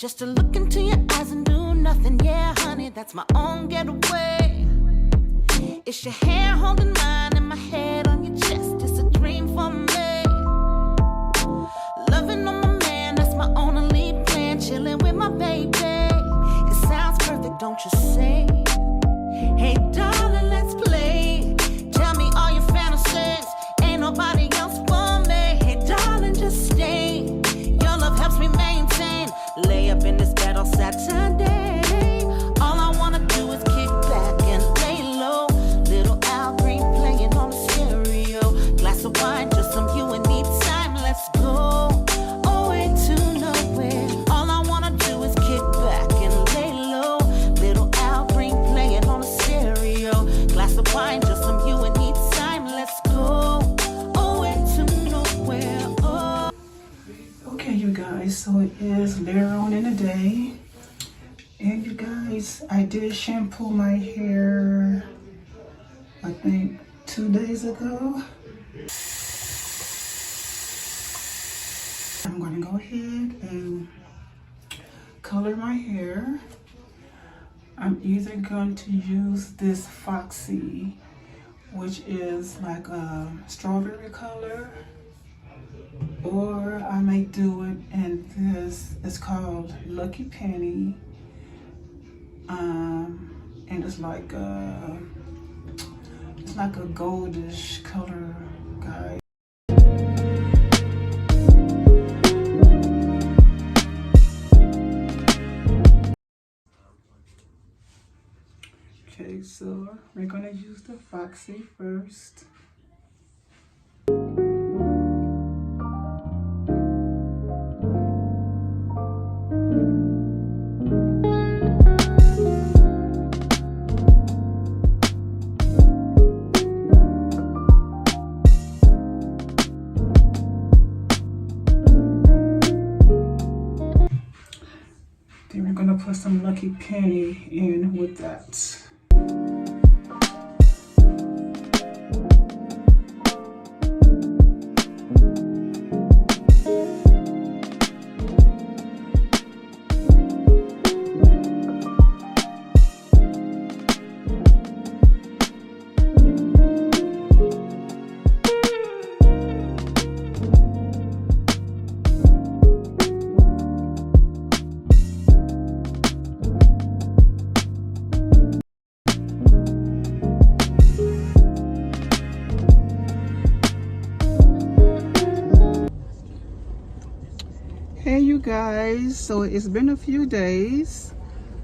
Just to look into your eyes and do nothing. Yeah, honey, that's my own getaway. It's your hair holding mine and my head on your chest. It's a dream for me. Loving on my man, that's my only plan. Chilling with my baby. It sounds perfect, don't you say? Hey, darling, let's play. Tell me all your fantasies. Ain't nobody else for me. Hey, darling, just stay. Your love helps me maintain. Lay up in this bed on Saturday. All I wanna do is kick back and lay low. Little Al Green playing on the stereo. Glass of wine, just some you and me time. Let's go away to nowhere. All I wanna do is kick back and lay low. Little Al Green playing on the stereo. Glass of wine, just some you and me time. Let's go away to nowhere. Oh. Okay, you guys, so it is later on in the day, and you guys, I did shampoo my hair, I think 2 days ago. I'm gonna go ahead and color my hair. I'm either going to use this Foxy, which is like a strawberry color, or I may do it in this, it's called Lucky Penny, and it's like a goldish color, guys. Okay, so we're gonna use the Foxy first. Then we're gonna put some Lucky Penny in with that. Hey you guys, so it's been a few days.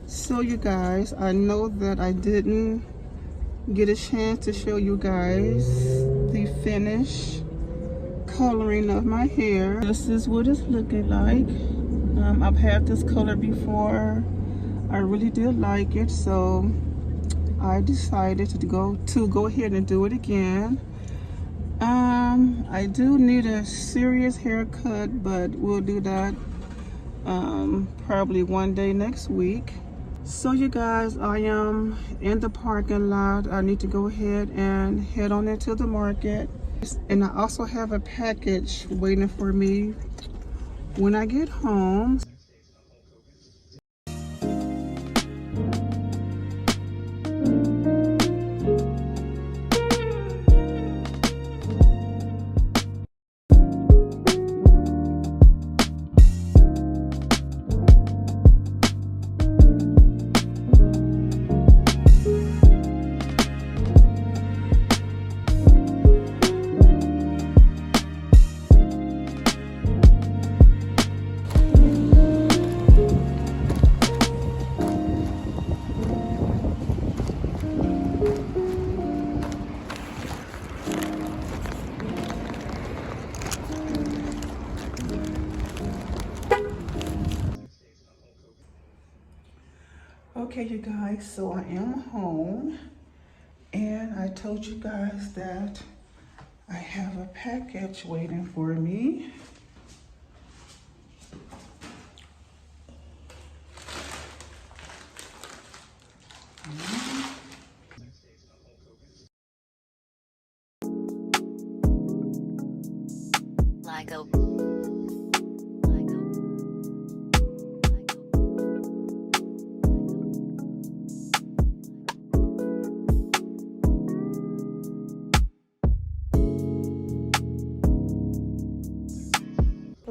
So you guys, I know that I didn't get a chance to show you guys the finished coloring of my hair. This is what it's looking like. I've had this color before. I really did like it, so I decided to go ahead and do it again. I do need a serious haircut, but we'll do that probably one day next week. So you guys, I am in the parking lot. I need to go ahead and head on into the market. And I also have a package waiting for me when I get home. Okay, you guys, so I am home, and I told you guys that I have a package waiting for me.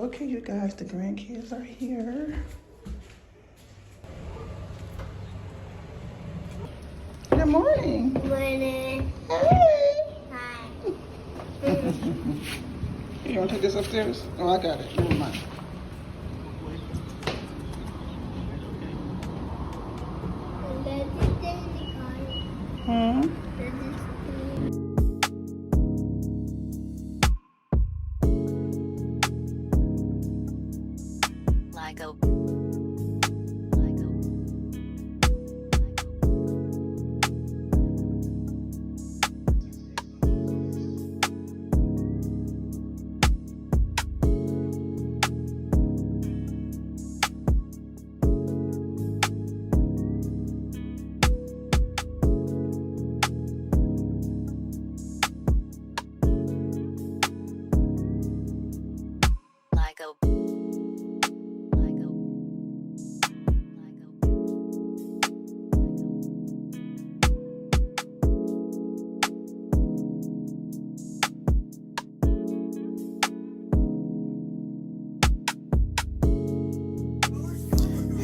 Okay, you guys, the grandkids are here. Good morning. Morning. Hey. Hi. You want to take this upstairs? Oh, I got it. Never mind. Hmm?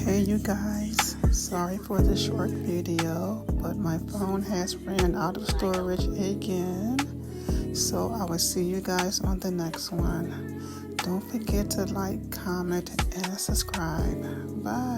Hey you guys, sorry for the short video, but my phone has ran out of storage again. So I will see you guys on the next one. Don't forget to like, comment, and subscribe. Bye.